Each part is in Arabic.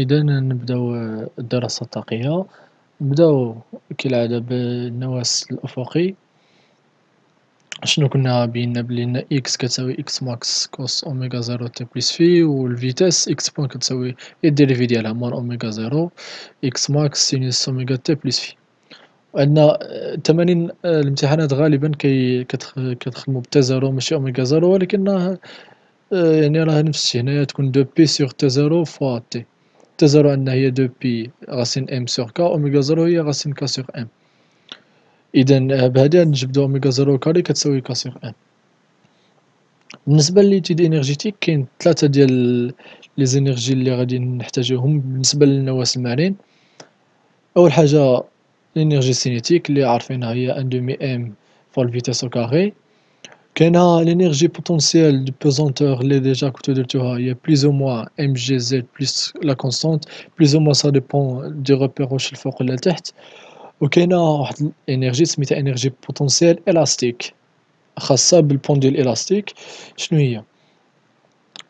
إذا نبداو الدراسة الطاقية، نبداو كالعادة بالنواة الأفقي. شنو كنا بينا بلي إن إكس كتساوي إكس ماكس كوس أوميغا زيرو تي بليس في، والفيتاس إكس بوان كتساوي الديريفي ديالها مال أوميغا زيرو إكس ماكس سينوس أوميغا تي بليس في. عندنا التمارين الامتحانات غالبا كتخدمو بتي زيرو ماشي أوميغا زيرو، ولكن يعني راه نفس الشي هنايا تكون دو بي سيغ تي زيرو فوا تي. تي زيرو عندنا هي دو بي غاسين ام سيغ كا، أوميغا زيرو هي غاسين كا سيغ ام. إذا بهذا نجبدو أوميغا زيرو كاري كتساوي كا سيغ ام. بالنسبة ليتيد انرجيتيك كاين ثلاثة ديال لي زينيرجي اللي غادي نحتاجوهم بالنسبة للنواة المارين. أول حاجة الانرجي سينيتيك اللي عارفينها هي ان دومي ام فوا الفيتاس او كاري. كاينة لينيرجي بوتونسيال دو بوزونتور اللي ديجا كنتو درتوها، هي بليز او موان ام جي زد بليس لا كونستونت، بليز او موان سا ديبون دي روبير واش الفوق ولا لتحت. وكاينة واحد الانرجي سميتها انرجي بوتونسيال الاستيك خاصة بالبونديل الاستيك. شنو هي؟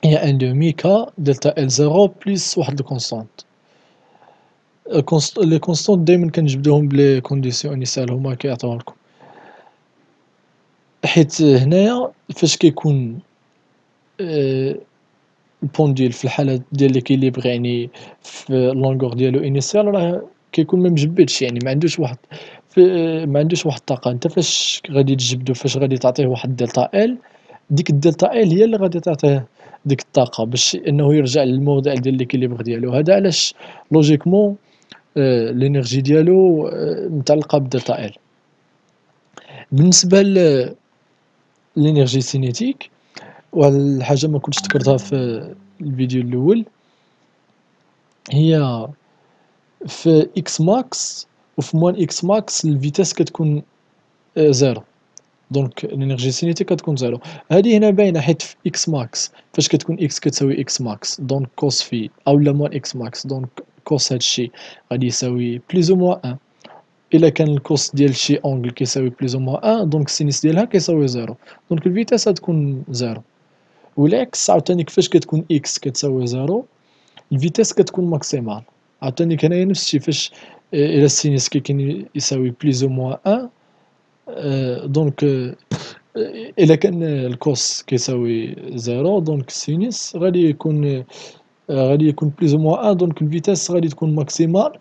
هي ان دومي كا دلتا ال زيرو بليس واحد الكونستونت. لي كونستونت دايما كنجبدوهم بلي كونديسيون انيسيال هما كيعطيوها لكم، حيت هنايا فاش كيكون البونديل في الحالة ديال ليكيليبر، يعني في لونغور ديالو انيسيال، راه كيكون ما مجبدش، يعني ما عندوش واحد الطاقة. انت فاش غادي تجبدو، فاش غادي تعطيه واحد دلتا ال، ديك الدلتا ال هي اللي غادي تعطيه ديك الطاقة باش انه يرجع للموضع ديال ليكيليبر ديالو. هذا علاش لوجيكمون الانرجي ديالو متعلقة بالدلتا ال. بالنسبة للانرجي سينيتيك، وهاد الحاجة ما كنتش ذكرتها في الفيديو الأول، هي في إكس ماكس وفي موان إكس ماكس الفيتاس كتكون زيرو، دونك الانرجي سينيتيك كتكون زيرو. هادي هنا باينة حيت في إكس ماكس فاش كتكون إكس كتساوي إكس ماكس دونك كوس في أولا موان إكس ماكس، دونك كوس هادشي غادي يساوي بليز أو موان أن. إلا كان الكوس ديال شي أونغل كيساوي بليز أو موان أن، دونك السينيس ديالها كيساوي زيرو، دونك الفيتاس غتكون زيرو. والعكس عاوتاني كيفاش كتكون إكس كتساوي زيرو الفيتاس كتكون ماكسيمال. عاوتاني هنايا نفس الشي، فاش إلا السينيس كي يساوي بليز أو موان أن، دونك إلا كان الكوس كيساوي زيرو دونك السينيس غادي يكون بليز أو موان أن، دونك الفيتاس غادي تكون ماكسيمال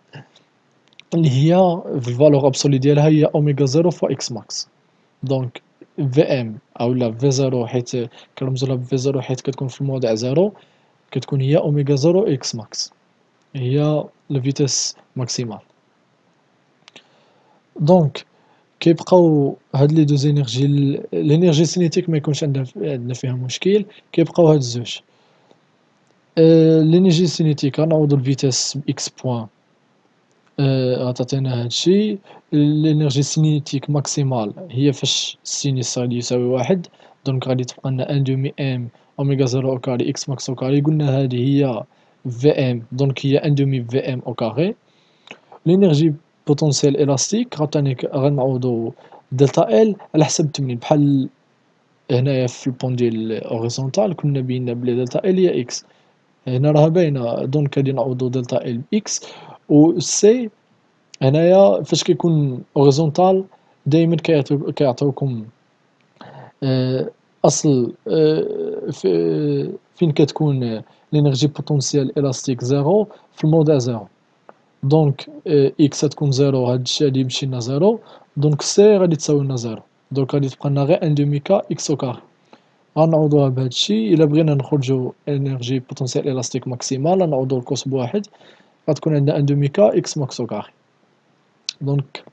اللي هي في الفالور ابسولي ديالها هي أوميغا زيرو فوا إكس ماكس. دونك في ام أولا في زيرو، حيت كنرمزولها بفي زيرو حيت كتكون في الموضع زيرو، كتكون هي أوميغا زيرو إكس ماكس، هي الفيتاس ماكسيمال. دونك كيبقاو هاد لي دو زينيرجي، الانرجي سينيتيك ما يكونش عندنا فيها مشكل، كيبقاو هاد الزوج. الانرجي سينيتيك غنعوضو الفيتاس بإكس بوان، غتعطينا هادشي. الانرجي سينيتيك ماكسيمال هي فاش السينيس غادي يساوي واحد، دونك غادي تبقى لنا ان دومي ام اوميغا زيرو او كاري اكس ماكس او كاري. قلنا هادي هي في ام، دونك هي ان دومي في ام او كاري. لينيرجي بوتونسيال الاستيك عاوتاني غنعوضو دلتا ال على حسب التمرين، بحال هنايا في البونديل اوريزونتال كنا بينا بلي دلتا ال هي اكس، هنا راها باينة، دونك غادي نعوضو دلتا ال باكس. و سي هنايا فاش كيكون اوريزونتال دايما كيعطيوكم اصل فين كتكون لينيرجي بوتونسيال الاستيك زيرو في الموضع زيرو. دونك اكس غتكون زيرو، هادشي غادي يمشي لنا زيرو، دونك سي غادي تساوي لنا زيرو، دونك غادي تبقى لنا غير ان دومي كا اكس او كاري. غنعوضوها بهادشي. الا بغينا نخرجو انرجي بوتونسيال الاستيك ماكسيمال غنعوضو الكوس بواحد، غتكون عندنا ان دومي كا اكس ماكس او كاري. دونك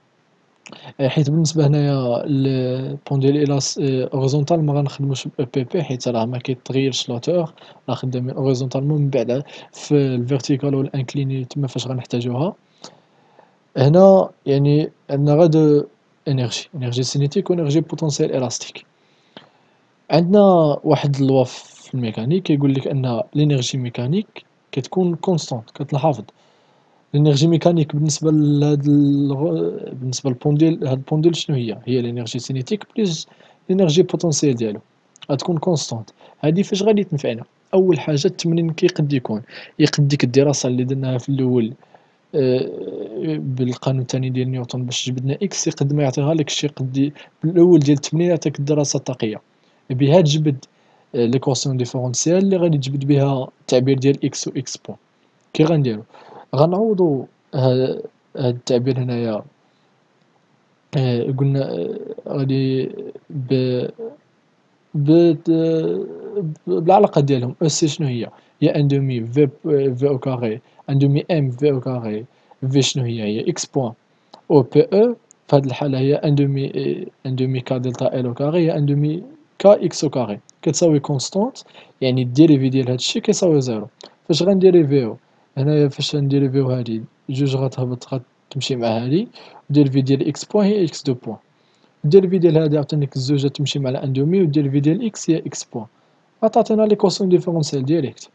حيت بالنسبة هنايا البونديل إلاس أوريزونتال ما غنخدموش ب بي بي، حيت راه ما كيتغيرش لوتور، راه خدامين أوريزونتالمون. من بعد في الفيرتيكال و الانكليني تما فاش غنحتاجوها. هنا يعني عندنا غير دو انرجي سينيتيك و انرجي بوتونسيال الاستيك. عندنا واحد اللوا في الميكانيك كيقولك أن لينيرجي ميكانيك كتكون كونستونت كتنحافظ. الانرجي ميكانيك بالنسبة بالنسبة للبونديل، هاد البونديل شنو هي الانرجي سينيتيك بليس الانرجي بوتونسيال ديالو غتكون كونستونت. هادي فاش غادي تنفعنا؟ أول حاجة التمرين كيقد يكون، يقد ديك الدراسة اللي درناها في الأول بالقانون الثاني ديال نيوتن باش جبدنا إكس، يقد ما يعطيها لكش، يقد الأول ديال التمرين يعطيك الدراسة الطاقية، بها تجبد ليكواسيون ديفيرونسيال اللي غادي تجبد بها التعبير ديال إكس و إكس بوان. كي غنديرو، غنعوضو هاد التعبير هنايا، قلنا غادي ب بالعلاقة ديالهم، أو سي شنو هي ان دومي في او كاري، ان دومي ام في او كاري، في شنو هي اكس بوان او بي او. في هاد الحالة هي ان دومي كا دلتا ال او كاري هي ان دومي كا اكس او كاري، كتساوي كونستونت، يعني الديريفي ديال هادشي كيساوي زيرو. فاش غنديريفيو هنايا، فاش غنديريفيو هادي جوج غتهبط غتمشي مع هادي، الديريفي ديال اكس بوان هي اكس دو بوان، الديريفي ديال هادي عطينيك الزوجة تمشي مع ان دومي، والديريفي ديال اكس هي اكس بوان، عطاتنا ليكواسيون ديفيرونسيال ديريكت.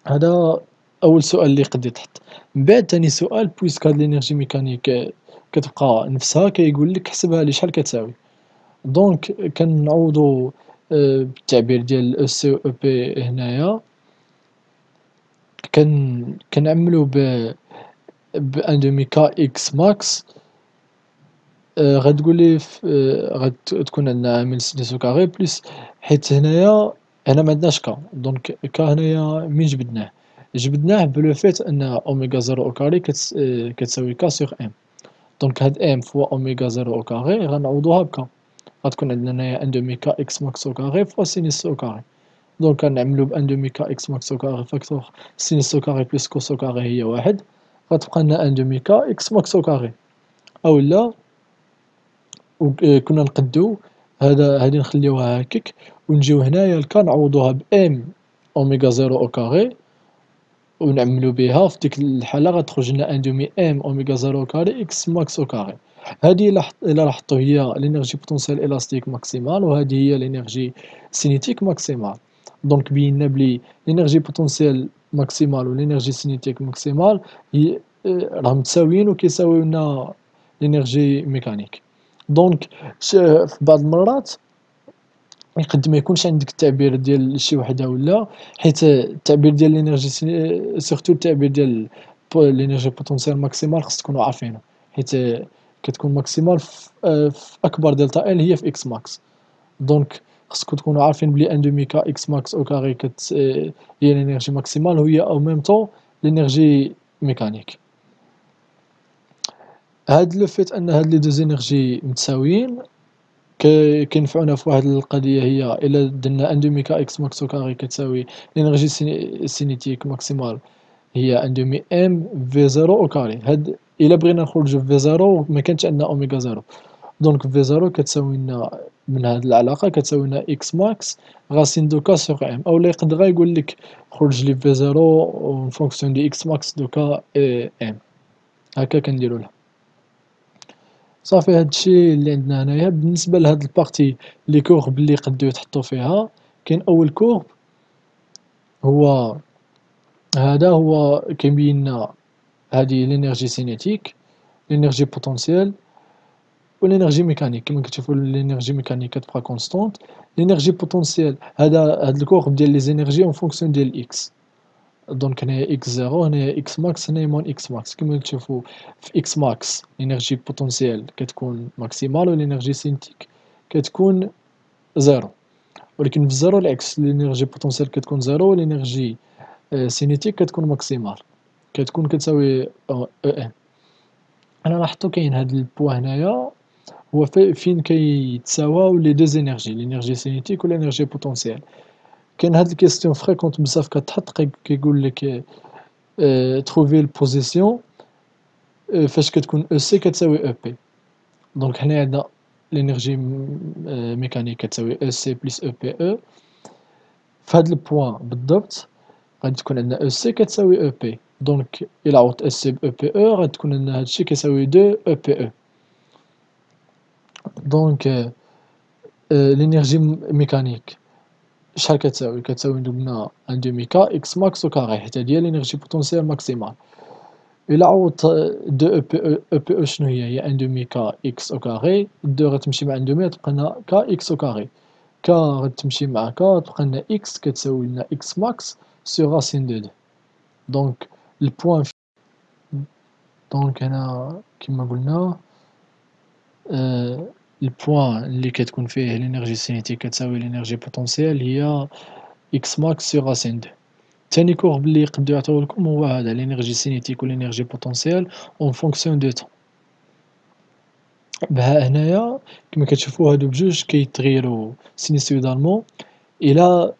هذا أول سؤال اللي يقد يتحط. من بعد تاني سؤال، بويسك هاد لينيرجي ميكانيك كتبقى نفسها، كيقول لك حسبها لي شحال كتساوي. دونك كنعوضو بالتعبير ديال او سي و او بي هنايا، كنعملو ب ان دومي كا اكس ماكس. غتقولي غتكون عندنا عامل سينوس او كاري بلس، حيت هنا معندناش كا، دونك كا هنايا مين جبدناه بلو فيت ان اوميغا زيرو او كاري كتساوي كا سيغ ام. دونك هاد ام فوا اوميغا زيرو او كاري غنعوضوها بكا، غتكون عندنا هنايا ان دومي كا اكس ماكس او كاري فوا سينوس او كاري. دونك كنعملو بان دومي كا اكس ماكس او كاري فاكتور سينوس او كاري بلس كوس او كاري هي واحد، غتبقى لنا ان دومي كا اكس ماكس او كاري. اولا كنا نقدو هادي نخليوها هكاك، ونجيو هنايا لكا نعوضوها بام اوميغا زيرو او كاري، ونعملو بها في ديك الحالة غتخرج لنا ان دومي ام اوميغا زيرو او كاري اكس ماكس او كاري. هادي الا لاحظتو هي لينيرجي بوتونسيال الاستيك ماكسيمال، وهادي هي لينيرجي سينيتيك ماكسيمال. دونك بينا بلي لينيرجي بوتونسيال ماكسيمال و لينيرجي سينيتيك ماكسيمال هي راهم متساويين وكيساويو لنا لينيرجي ميكانيك. دونك في بعض المرات يقد ما يكونش عندك التعبير ديال شي وحده، ولا حيت التعبير ديال لينيرجي سورتو التعبير ديال لينيرجي بوتونسيال ماكسيمال خص تكونوا عارفينه، حيت كتكون ماكسيمال في اكبر دلتا ال هي في اكس ماكس. دونك خصكم تكونوا عارفين بلي ان دومي كا اكس ماكس او كاري هي لينيرجي ماكسيمال، وهي او ميم طون لينيرجي ميكانيك. هاد لو فيت ان هاد لي دو زينيرجي متساويين كينفعونا في واحد القضية، هي إلا درنا ان دومي كا اكس ماكس او كاري كتساوي لينيرجي سينيتيك ماكسيمال هي ان دومي ام في زيرو او كاري. هاد إلا بغينا نخرجو في زيرو مكانش عندنا اوميغا زيرو، دونك في زيرو كتساوي لنا من هاد العلاقة كتساوي لنا اكس ماكس غاسين دو كا سوغ ام. أولا يقدر غا يقولك خرج لي في زيرو اون فونكسيون دي اكس ماكس دو كا ام. هاكا كنديرولها. صافي هادشي اللي عندنا هنايا بالنسبة لهاد البارتي لي كورب اللي يقدو يتحطو فيها. كاين أول كورب هو هذا، هو كيبين لنا هادي لينيرجي سينيتيك، لينيرجي بوتونسيال، و لينيرجي ميكانيك. كيما كتشوفو لينيرجي ميكانيك كتبقى كونستونت، لينيرجي بوتونسيال هاد الكورب ديال لي زينيرجي اون فونكسيون ديال اكس. دونك هنايا اكس زيرو، هنايا اكس ماكس، هنايا مون اكس ماكس. كيما تشوفو في اكس ماكس لينيرجي بوتونسيال كتكون ماكسيمال، و لينيرجي سينيتيك كتكون زيرو. ولكن في الزيرو العكس، لينيرجي بوتونسيال كتكون زيرو، و لينيرجي سينيتيك كتكون ماكسيمال، كتكون كتساوي او ان. انا لاحظتو كاين هاد البوا هنايا هو فين كيتساواو لي دو زينيرجي، لينيرجي سينيتيك و لينيرجي بوتونسيال. كاين هاد الكيستيون فريكونت بزاف كتحط، كيقول لك تروفي البوزيسيون فاش كتكون او سي كتساوي او بي. دونك هنا عندنا لينيرجي ميكانيك كتساوي او سي بلس او بي او. في هاد البوان بالضبط غادي تكون عندنا او سي كتساوي او بي، دونك الى عوضت او سي ب او بي او غادي تكون عندنا هادشي كيساوي دو او بي او. دونك لينيرجي ميكانيك شحال كتساوي؟ كتساوي قلنا ان دومي كا اكس ماكس او كاري، حيت هادي هي لينيرجي بوتونسيال ماكسيمال. إلا عوضت دو او بي او، او بي او شنو هي؟ هي ان دومي كا اكس او كاري، دو غتمشي مع ان دومي غتبقى لنا كا اكس او كاري. ك غتمشي مع ك تبقى لنا إكس كتساوي لنا إكس ماكس سور راسين دو دو. دونك البوان دونك هنا كيما قلنا البوان اللي كتكون فيه لينيرجي سينيتيك كتساوي لينيرجي بوتونسيال هي إكس ماكس سور راسين دو. تاني كورب اللي يقدرو يعطيولكم هو هذا لينيرجي سينيتيك و لينيرجي بوتونسيال اون فونكسيون دو طون. بها هنايا كما كتشوفو هادو بجوج كيتغيرو سينيسويدالمون. إلا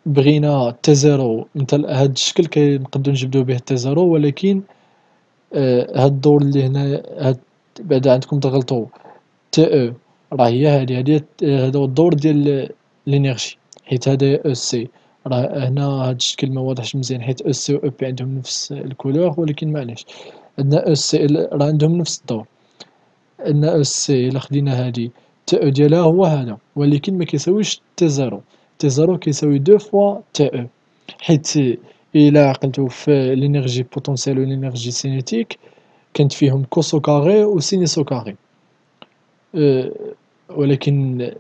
بغينا تي زيرو مثل هاد الشكل كنقدرو نجبدو به تي زيرو، ولكن هاد الدور اللي هنا هاد بعدا عندكم تغلطو تي او راه هي هادي هذا هو الدور ديال لينيرجي، حيت هذا او سي راه هنا هاد الشكل ما واضحش مزيان حيت او سي و او بي عندهم نفس الكولور، ولكن معليش عندنا او سي راه عندهم نفس الدور. عندنا او سي الا خدينا هادي تي او ديالها هو هذا، ولكن ما كيساويش تي زيرو. تي زيرو كيساوي دو فوا تي او، حيت إلا عقلتو في لينيرجي بوتونسيال و لينيرجي سينيتيك كانت فيهم كوسو كاري و سينيسو كاري. ولكن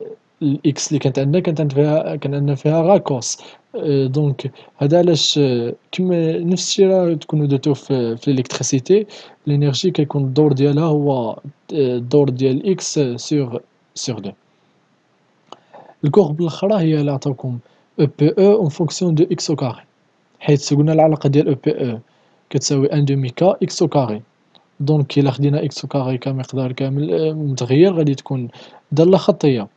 الإكس اللي كان عندنا فيها غا كوس. دونك هذا علاش كيما نفس الشي راه تكونو درتو في الإلكتريسيتي، الإنرجي كيكون الدور ديالها هو الدور ديال إكس سور دو. الكورب الأخرى هي اللي عطاوكم أو بي أو أون فونكسيون دو إكس أو كاري، حيت قلنا العلاقة ديال أو بي أو كتساوي أن دومي كا إكس أو كاري. دونك إلا خدينا إكس أو كاري كمقدار كامل متغير غادي تكون دالة خطية،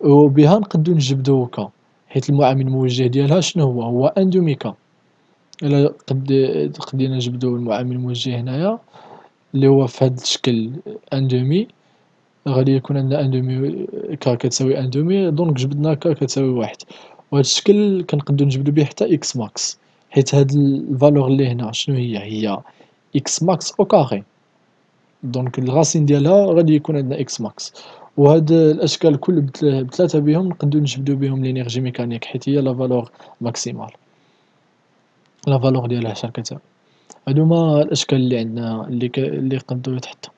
وبها نقدو نجبدو كا، حيت المعامل الموجه ديالها شنو هو أن دومي كا. إلا خدينا نجبدو المعامل الموجه هنايا اللي هو في هاد الشكل أن دومي، غادي يكون عندنا أن دومي كا كتساوي أن دومي، دونك جبدنا كا كتساوي واحد. وهاد الشكل كنقدو نجبدو به حتى إكس ماكس، حيت هاد الفالور اللي هنا شنو هي إكس ماكس أو كاري. دونك الغاسين ديالها غادي يكون عندنا إكس ماكس. وهاد الأشكال الكل بثلاثة بهم نقدو نجبدو بهم لينيرجي ميكانيك، حيت هي لا فالور ماكسيمال، لا فالور ديالها شحال كتساوي. هادوما الأشكال اللي عندنا اللي يقدرو يتحطو.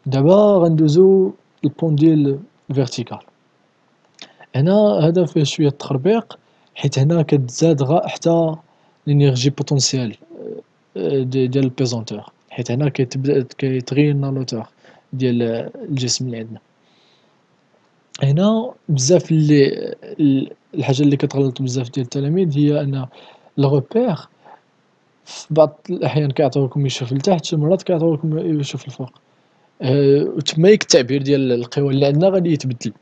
دابا غندوزو البون ديال الفيرتيكال. هنا هذا فيه شوية تخربيق، حيت هنا كتزاد غا حتى لينيرجي بوتونسيال ديال البيزونتور، حيت هنا كيتبدا كيتغير لنا لوتور ديال الجسم اللي عندنا. هنا بزاف الحاجة اللي كتغلط بزاف ديال التلاميذ هي أن الغوبير في بعض الأحيان كيعطيوكم يشوف لتحت، شي مرات كيعطيوكم يشوف الفوق. وتمايك التعبير ديال القوى اللي عندنا غادي يتبدل.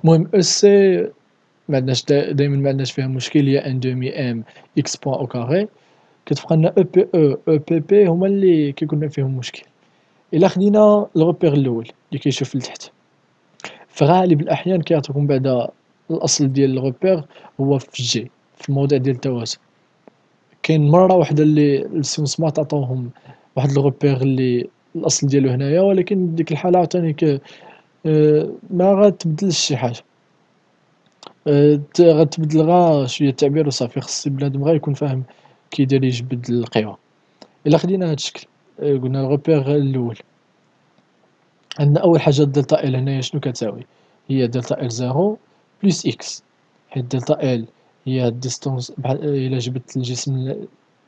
المهم او سي معندناش دايما معندناش فيها مشكل، هي ان دومي ام اكس بوان او كاري. كتبقى لنا او بي او او بي بي هما اللي كيكون فيهم مشكل. الا خدينا الغوبير الاول اللي كيشوف لتحت، في غالب الاحيان كيعطيكم بعدا الاصل ديال الغوبير هو في جي، في الموضع ديال التوازن. كاين مره واحده اللي السيونس مات عطاوهم واحد الغوبير اللي الاصل ديالو هنايا، ولكن ديك الحاله عاوتاني ما غتبدلش شي حاجه. غتبدل غا شويه التعبير وصافي. خص بنادم غا يكون فاهم كي داير يجبد القوى. الا خدينا هاد الشكل، قلنا الغوبير الاول، عندنا اول حاجه دلتا ال هنايا شنو كتساوي؟ هي دلتا ال زيرو بلس اكس، حيت دلتا ال هي الديستونس الا جبدت الجسم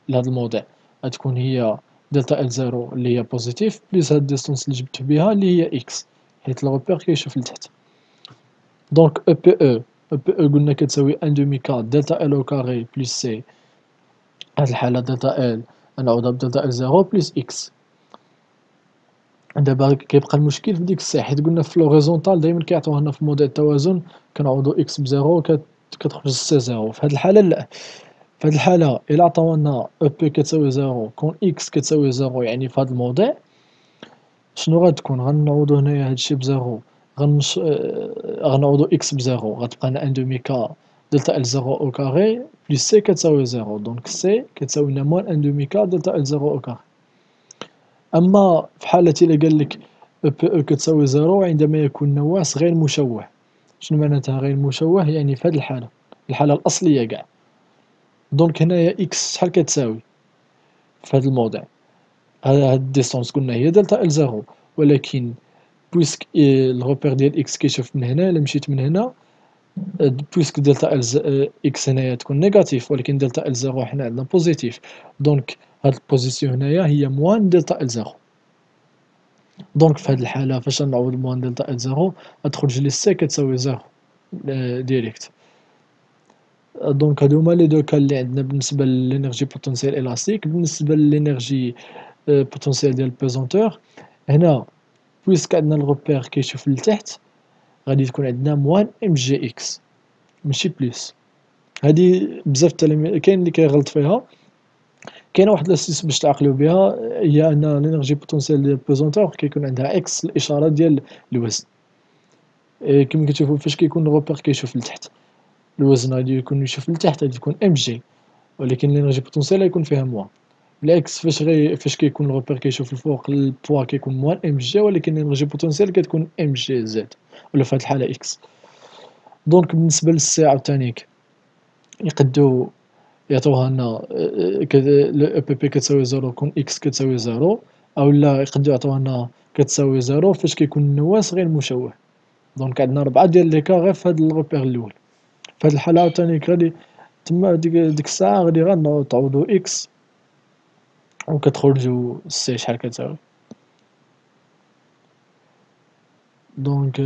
لهاد الموضع غتكون هي دلتا ال زيرو اللي هي بوزيتيف بلس هاد الديستونس اللي جبت بها اللي هي اكس، حيت الغوبير كيشوف لتحت. دونك او بي او قلنا كتساوي ان دومي كا دلتا ال او كاري بلس سي، هاد الحالة دلتا ال نعوضها بدلتا ال زيرو بلس اكس. دابا كيبقى المشكل في ديك الساعة، حيت قلنا في لوغيزونطال دايما كيعطيوها لنا في موديل التوازن كنعوضو اكس بزيرو كتخرج سي زيرو. في هاد الحالة لا، في هاد الحالة إلا عطاونا او بي كتساوي زيرو كون اكس كتساوي زيرو، يعني في هاد الموضع شنو غتكون؟ غنعوضو هنايا هادشي بزيرو، غنعوضو اكس بزيرو، غتبقى لنا ان دومي كا دلتا ال زيرو او كاري بلس سي كتساوي زيرو، دونك سي كتساوي لنا موان ان دومي كا دلتا ال زيرو او كاري. أما في حالة إلا قالك او بي او كتساوي زيرو عندما يكون النواة غير مشوه. شنو معناتها غير مشوه؟ يعني في هاد الحالة، الحالة الأصلية قاع. دونك هنايا اكس شحال كتساوي في هاد الموضع؟ هاد الديستونس قلنا هي دلتا ال زيرو، ولكن بويسك الغوبير ديال اكس كيشوف من هنا. الا مشيت من هنا بويسك دلتا ال اكس هنايا تكون نيجاتيف، ولكن دلتا ال زيرو حنا عندنا بوزيتيف، دونك هاد البوزيسيون هنايا هي موان دلتا ال زيرو. دونك في هاد الحالة فاش نعوض موان دلتا ال زيرو غتخرج لي سي كتساوي زيرو ديريكت. دونك هادو هما لي دو كا اللي عندنا بالنسبة للانرجي بوتونسيال الاستيك. بالنسبة للانرجي بوتونسيال ديال البيزونتور، هنا بويسك عندنا الغوبير كيشوف لتحت غادي تكون عندنا موان ام جي اكس ماشي بليس. هادي بزاف التلاميذ كاين اللي كيغلط فيها. كاينه واحد لاستيس باش تعقلوا بها، هي ان لينيرجي بوتونسيال ديال البيزونتور كيكون عندها اكس الاشاره ديال الوزن. كما كتشوفوا فاش كيكون الغوبير كيشوف لتحت الوزن غادي يكون يشوف لتحت غادي تكون ام جي، ولكن لينيرجي بوتونسيال غيكون فيها موان. بالعكس فاش كيكون الغوبير كيشوف الفوق البوا كيكون موان ام جي، ولكن لينيرجي بوتونسيال كتكون ام جي زد، ولا في هاد الحاله اكس. دونك بالنسبه للسي عاوتاني يقدو يعطوها لنا لو بي بي كتساوي زيرو كون اكس كتساوي زيرو، او لا يقدو يعطوها لنا كتساوي زيرو فاش كيكون النواس غير مشوه. دونك عندنا 4 ديال لي كا غير في هاد الغوبير الاول. في هاد الحالة عاوتاني غادي تما ديك الساعة غادي غنعوضو تعوضو اكس و كتخرجو سي شحال كتساوي. دونك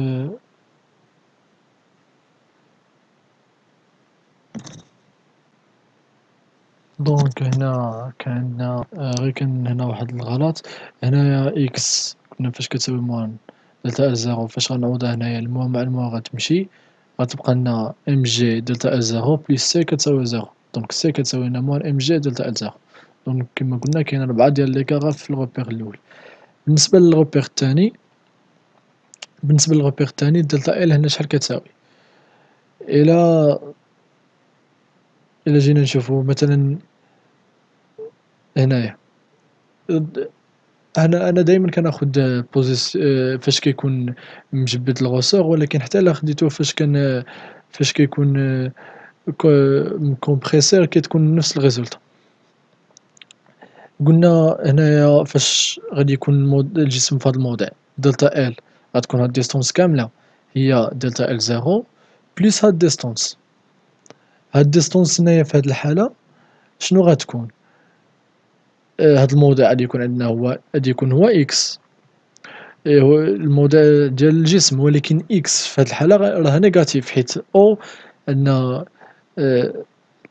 هنا كان عندنا غير كان هنا واحد الغلط. هنايا اكس كنا فاش كتساوي موان دلتا ال زيرو، فاش غنعوضها هنايا الموا مع الموا غتمشي، غتبقى لنا ام جي دلتا ال زيرو بليس سي كتساوي زيرو. دونك سي كتساوي لنا موان ام جي دلتا ال زيرو. دونك كما قلنا كاين 4 ديال لي كا غير في الغوبير الاول. بالنسبة للغوبير الثاني، دلتا ال هنا شحال كتساوي؟ الى جينا نشوفو مثلا هنايا، انا دائما كناخد فاش كيكون مجبد الغوسور، ولكن حتى الا خديتوه فاش كيكون مكومبريسير كتكون نفس الريزولطا. قلنا هنايا فاش غادي يكون الجسم في هذا الموضع دلتا ال غتكون هاد الديستونس كاملة هي دلتا ال زيرو بليس هاد الديستونس. هاد الديستونس هنايا في هاد الحالة شنو غتكون؟ هاد الموضع غادي يكون عندنا غادي يكون هو اكس، هو الموضع ديال الجسم، ولكن اكس في هاد الحالة راه نيجاتيف حيت او عندنا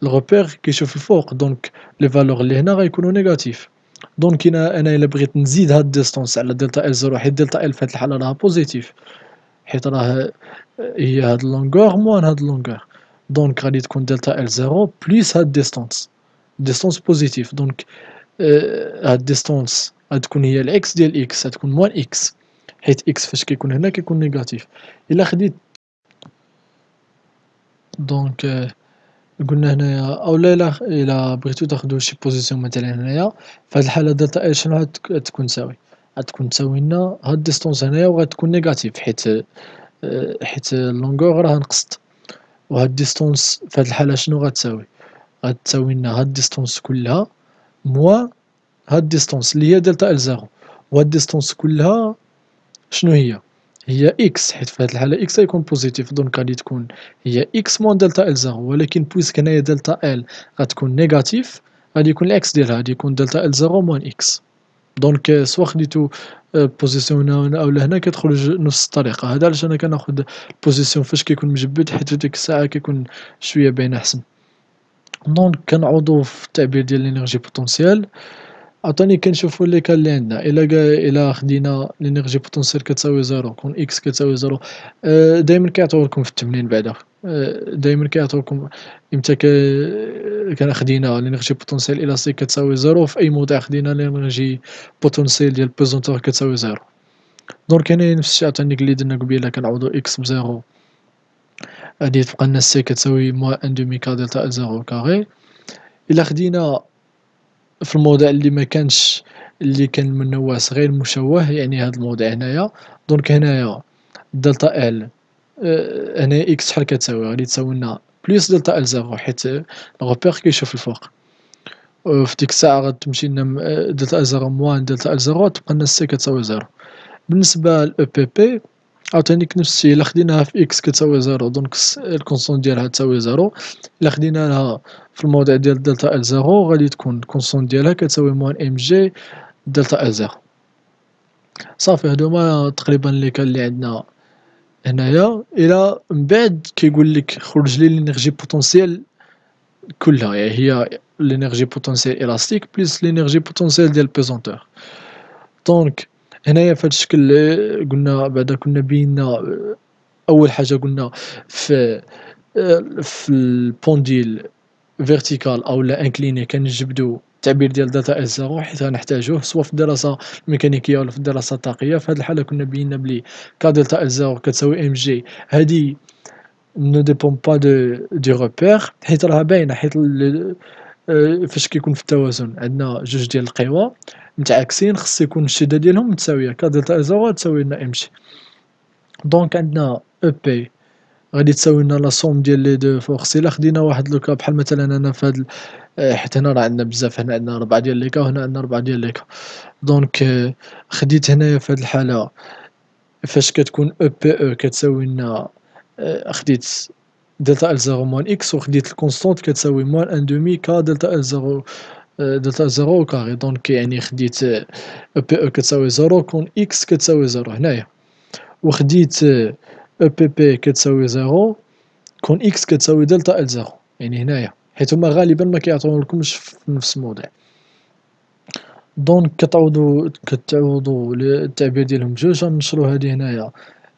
الغوبير كيشوف الفوق، دونك لي فالور اللي هنا غيكونوا نيجاتيف. دونك انا الا بغيت نزيد هاد الديستونس على دلتا ال زيرو، حيت دلتا ال في هاد الحالة راها بوزيتيف، حيت راه هي هاد اللونغور موان هاد اللونغور، دونك غادي تكون دلتا ال زيرو بليس هاد ديستونس بوزيتيف. دونك هاد ديستونس غتكون هي الاكس ديال اكس، غتكون موان اكس، حيت اكس فاش كيكون هنا كيكون نيجاتيف. الا خديت دونك قلنا هنايا اولا الا بغيتو تاخدو شي بوزيسيون مثلا هنايا في هاد الحالة دلتا ال شنو غتكون تساوي؟ غتكون تساوي لنا هاد ديستونس هنايا وغتكون نيجاتيف، حيت اللونغور راه نقصت. وهاد ديستونس في هاد الحالة شنو غتساوي؟ غتساوي لنا هاد ديستونس كلها موا هاد ديستونس اللي هي دلتا ال زيرو. وهاد ديستونس كلها شنو هي؟ هي اكس، حيت في هاد الحالة اكس غيكون بوزيتيف، دونك غادي تكون هي اكس موان دلتا ال زيرو، ولكن بويسك هنايا دلتا ال غتكون نيجاتيف غادي يكون العكس ديالها، غادي يكون دلتا ال زيرو موان اكس. دونك سوا خديتو بوزيسيون هنا اولا هنا كتخرج نفس الطريقة. هذا علاش انا كناخد البوزيسيون فاش كيكون مجبد، حيت في ديك الساعة كيكون شوية باينة احسن. دونك كنعوضو في التعبير ديال لينيرجي بوتونسيال. عاوتاني كنشوفو لي كان اللي عندنا، الا خدينا لينيرجي بوتونسيال كتساوي زيرو كون اكس كتساوي زيرو. دايما كيعطيولكم في التمرين بعدا، دايما كيعطيولكم امتى كان خدينا لينيرجي بوتونسيال الاستيك كتساوي زيرو، في اي موضع خدينا لينيرجي بوتونسيال ديال البيزونتور كتساوي زيرو. دونك هنايا نفس الشيء عاوتاني اللي درنا قبيله، كنعوضو اكس بزيرو غادي تبقى لنا سي كتساوي موان ان دومي كا دلتا ال زيرو كاري. الا خدينا في الموضع اللي ما كانش اللي كان منواس غير مشوه، يعني هاد الموضع هنايا، دونك هنايا دلتا ال هنايا اكس شحال كتساوي؟ غادي تساوي لنا بليس دلتا ال زيرو، حيت الغوبير كيشوف الفوق. في ديك الساعة غتمشي لنا دلتا ال زيرو موان دلتا ال زيرو، تبقى لنا سي كتساوي زيرو. بالنسبة ل EPP عاوتانيك نفس الشيء، إلا خديناها في إكس كتساوي زيرو دونك الكونستون ديالها تساوي زيرو، إلا خديناها في الموضع ديال دلتا إل زيرو غادي تكون الكونستون ديالها كتساوي موان إم جي دلتا إل زيرو. صافي هادوما تقريبا لي كان لي عندنا هنايا. إلى من بعد كيقولك خرج لي لينيرجي بوتونسيال كلها، يعني هي لينيرجي بوتونسيال إلاستيك بليس لينيرجي بوتونسيال ديال البيزونتور. دونك هنايا في هاد الشكل قلنا بعدا كنا بينا أول حاجة قلنا في البونديل فيرتيكال أو لا انكليني كنجبدو التعبير ديال داتا إل زيرو حيت غنحتاجوه سوا في الدراسة الميكانيكية ولا في الدراسة الطاقية. في هاد الحالة كنا بينا بلي كا دلتا إل زيرو كتساوي إم جي، هادي نو ديبون با دو روبير حيت راها باينة، حيت فاش كيكون في التوازن عندنا جوج ديال القوى متعاكسين خص يكون الشدة ديالهم متساوية، كا دلتا إل زيرو تساوي لنا إم جي. دونك عندنا أو بي غادي تساوي لنا لا سوم ديال لي دو فورس. إلا خدينا واحد لوكا بحال مثلا أنا في هاد حيت هنا راه عندنا بزاف، هنا عندنا 4 ديال لي كا وهنا عندنا 4 ديال لي كا. دونك خديت هنايا في هاد الحالة فاش كتكون أو بي أو كتساوي لنا خديت دلتا إل زيرو موان إكس وخديت الكونستونت كتساوي موان أن دومي كا دلتا إل زيرو دلتا إل زيرو أو كاري. دونك يعني خديت أو بي أو كتساوي زيرو كون إكس كتساوي زيرو هنايا، وخديت أو بي بي كتساوي زيرو كون إكس كتساوي دلتا إل زيرو، يعني هنايا حيت هما غالبا ما كيعطيولكمش في نفس الموضع. دونك كتعوضو التعبير ديالهم بجوج. غنشرو هادي هنايا،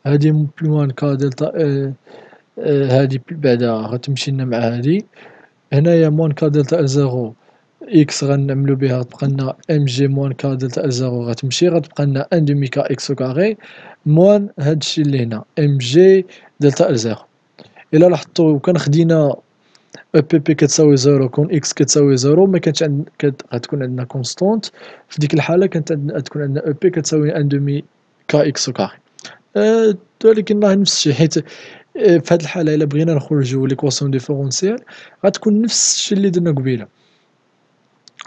هادي بلوان كا دلتا هادي بعدا غتمشي لنا مع هادي هنايا موان كا دلتا إل زيرو إكس غنعملو بها تبقى لنا إم جي موان كا دلتا إل زيرو غتمشي غتبقى لنا أن دومي كا إكس أو كاري موان هادشي اللي هنا إم جي دلتا إل زيرو. إلا لاحظتو كان خدينا أو بي بي كتساوي زيرو كون إكس كتساوي زيرو ما كانش غتكون عندنا كونستونت، في ديك الحالة كانت غتكون عندنا أو بي كتساوي أن دومي كا إكس أو كاري. ولكن راه نفس الشيء، حيت في هاد الحالة إلا بغينا نخرجو ليكواسيون ديفيرونسيال غتكون نفس الشيء اللي درنا قبيلة،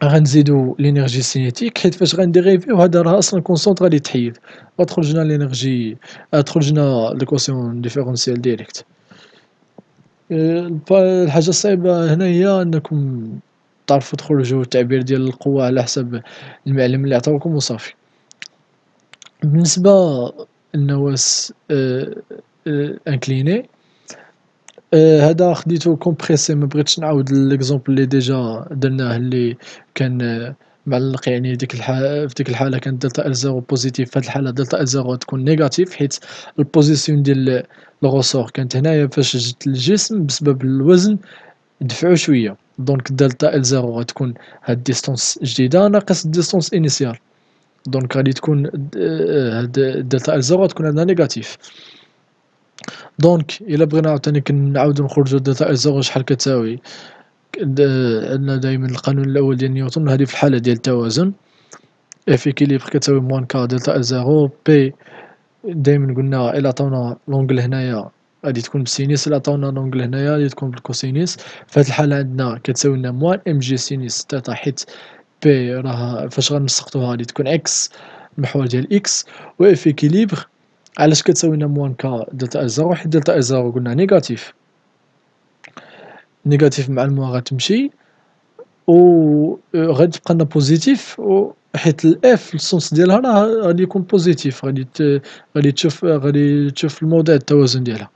غنزيدو لينيرجي سينيتيك حيت فاش غنديريفيو هذا راه أصلا كونستونت غادي تحيد، غتخرج لنا لينيرجي تخرج لنا ليكواسيون ديفيرونسيال ديريكت. الحاجة الصعيبة هنا هي أنكم تعرفوا تخرجوا التعبير ديال القوة على حسب المعلم اللي عطاوكم وصافي. بالنسبة للنواة انكليني هذا خديتو كومبريسي، ما بغيتش نعاود ليكزومبل اللي ديجا درناه اللي كان معلق، يعني في ديك الحالة كان دلتا إل زيرو بوزيتيف، في هاد الحالة دلتا إل زيرو تكون نيجاتيف حيت البوزيسيون ديال الغوسور كانت هنايا فاش جت الجسم بسبب الوزن دفعو شوية. دونك دلتا إل زيرو غتكون هاد ديستونس جديدة ناقص ديستونس إنيسيال، دونك غادي تكون هاد دلتا إل زيرو غتكون عندها نيجاتيف. دونك إلا بغينا عاوتاني كنعاودو نخرجو دلتا إل زيرو شحال كتساوي، عندنا دايما القانون الأول ديال نيوتن، هادي في الحالة ديال التوازن اف إكيليبر كتساوي موان كا دلتا إل زيرو بي. دايما قلنا إلا عطاونا لونجل هنايا غادي تكون بالسينيس، إلا عطاونا لونجل هنايا غادي تكون بالكوسينيس. في هاد الحالة عندنا كتساوي لنا موان إم جي سينيس تيتا، حيت بي راها فاش غنسقطوها غادي تكون إكس المحور ديال إكس، و اف إكيليبر علاش كتساوي لنا موان كا دلتا إل زيرو حيت دلتا إل زيرو قلنا نيجاتيف، نيجاتيف مع الموا غتمشي و غادي تبقى لنا بوزيتيف، حيت الاف السونس ديالها راه غادي يكون بوزيتيف، غادي تشوف الموضع التوازن ديالها.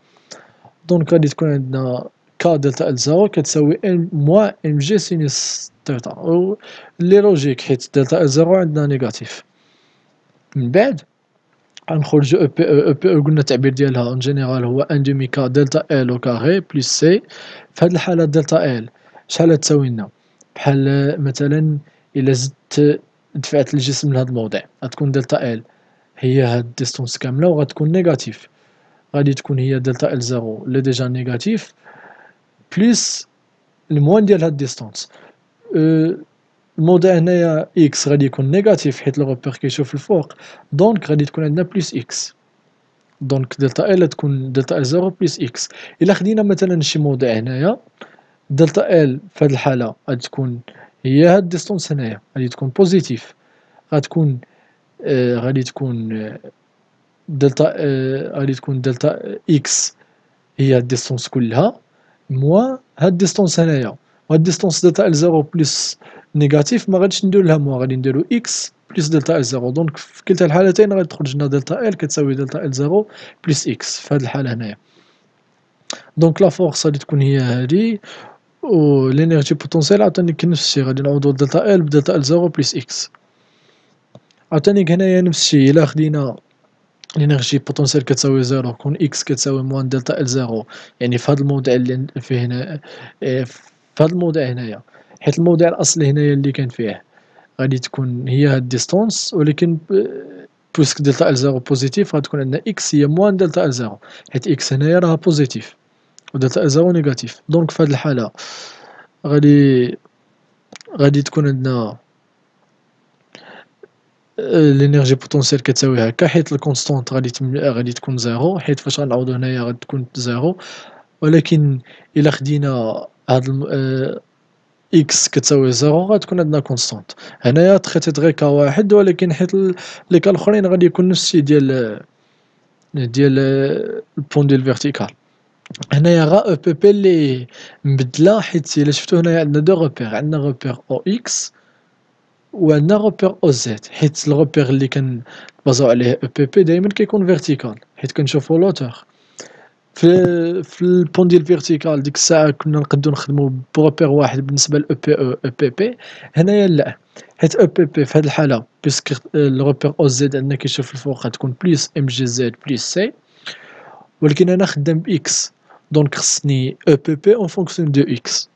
دونك غادي تكون عندنا كا دلتا إل زيرو كتساوي موا إم جي سينيس تيتا، و لي لوجيك حيت دلتا إل زيرو عندنا نيجاتيف. من بعد غنخرجو أو بي أو، أو بي أو قلنا التعبير ديالها اون جينيرال هو ان دومي كا دلتا إل أو كاري بليس سي. في هاد الحالة دلتا إل شحال تساوي لنا؟ بحال مثلا إلا زدت دفعت الجسم لهاد الموضع غتكون دلتا إل هي هاد ديستونس كاملة وغتكون نيجاتيف، غادي تكون هي دلتا إل زيرو لي ديجا نيجاتيف بليس الموان ديال هاد ديستونس. الموضع هنايا إكس غادي يكون نيجاتيف حيت لو روبير كيشوف الفوق، دونك غادي تكون عندنا بليس إكس، دونك دلتا إل تكون دلتا إل زيرو بليس إكس. إلا خدينا مثلا شي موضع هنايا دلتا إل في هاد الحالة غادي تكون هي هاد ديستونس هنايا غادي تكون بوزيتيف، غادي تكون دلتا غادي تكون دلتا إكس هي هاد ديستونس كلها موا هاد ديستونس هنايا، وهاد ديستونس دلتا ال زيرو بلس نيجاتيف ما غاديش ندير لها موا، غادي نديرو إكس بلس دلتا ال زيرو، دونك في كلتا الحالتين غادي تخرج لنا دلتا ال كتساوي دلتا ال زيرو بلس إكس في هاد الحالة هنايا. دونك لا فورس غادي تكون هي هادي، و لينيرجي بوتونسيال عاوتاني نفس الشي، غادي نعوضو دلتا ال بدلتا ال زيرو بلس إكس. عاوتاني هنايا نفس الشي، إلا خدينا لينيرجي بوتونسيال كتساوي زيرو كون إكس كتساوي موان دلتا ال زيرو، يعني في هاد الموضع اللي فيه هنا في هاد الموضع هنايا، حيت الموضع الأصلي هنايا اللي كان فيه غادي تكون هي هاد ديستونس، ولكن بويسك دلتا ال زيرو بوزيتيف غتكون عندنا إكس هي موان دلتا ال زيرو، حيت إكس هنايا راها بوزيتيف و دلتا ال زيرو نيجاتيف. دونك في هاد الحالة غادي تكون عندنا لينيرجي بوتونسيال كتساوي هكا، حيت الكونستونط غادي تكون زيرو، حيت فاش غنعوضو هنايا غادي تكون زيرو. ولكن إلا خدينا هاد إكس كتساوي زيرو غتكون عندنا كونستونط. هنايا تخيطيت غير كا واحد، ولكن حيت لي كا لخرين غادي يكون نفس الشي ديال البون ديال الفيرتيكال. هنايا غا أو بي بي لي مبدلة، حيت إلا شفتو هنايا عندنا دو غوبير، عندنا غوبير أو إكس وعندنا غوبير أو زد، حيت الغوبير اللي كنبازاو عليه أو بي بي دايما كيكون فيرتيكال، حيت كنشوفو لوتور. في البون ديال فيرتيكال ديك الساعة كنا نقدو نخدمو بغوبير واحد بالنسبة ل أو بي بي. هنايا لا، حيت أو بي بي في هاد الحالة بيسك الغوبير أو زد عندنا كيشوف الفوق غتكون بليس إم جي زد بليس سي، ولكن أنا خدام بإكس، دونك خصني أو بي بي أون فونكسيون دو إكس.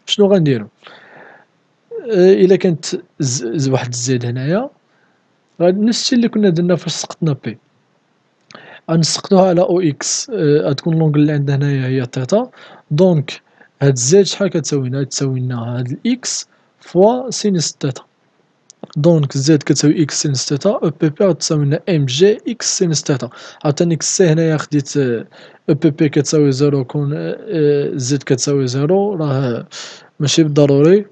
شنو غنديرو؟ إلا كانت واحد الزد هنايا، غادي نفس الشي اللي كنا درنا فاش سقطنا بي، غنسقطوها على او اكس، غتكون لونغل اللي عندنا هنايا هي تيتا، دونك هاد زد شحال كتساوي لنا؟ تساوي لنا هاد الاكس فوا سينوس تيتا، دونك زد كتساوي اكس سينوس تيتا، او بي بي غتساوي لنا ام جي اكس سينوس تيتا. عاوتاني سي هنايا خديت او بي بي كتساوي زيرو كون زد كتساوي زيرو، راه ماشي بالضروري،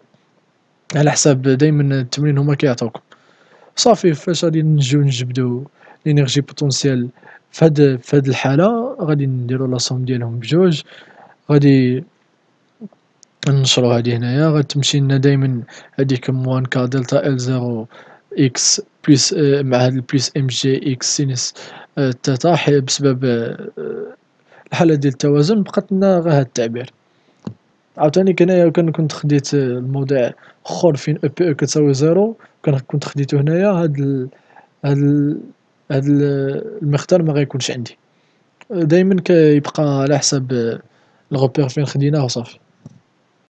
على حساب دايما التمرين هما كيعطوكم. صافي فاش غادي نجيو نجبدو لينيرجي بوتونسيال فهاد الحالة غادي نديرو لا صوم ديالهم بجوج، غادي نشرو هادي هنايا غتمشي لنا دايما هاديك موان كا دلتا ال زيرو إكس بليس مع هاد البليس إم جي إكس سينوس تيتا، بسبب الحالة ديال التوازن بقات لنا غير هاد التعبير. عاوتاني هنايا كنت خديت الموضع خور فين أو بي أو كتساوي زيرو، كنت خديتو هنايا هاد المقدار ما غيكونش عندي، دايما كيبقى على حساب الغوبير فين خديناه وصافي.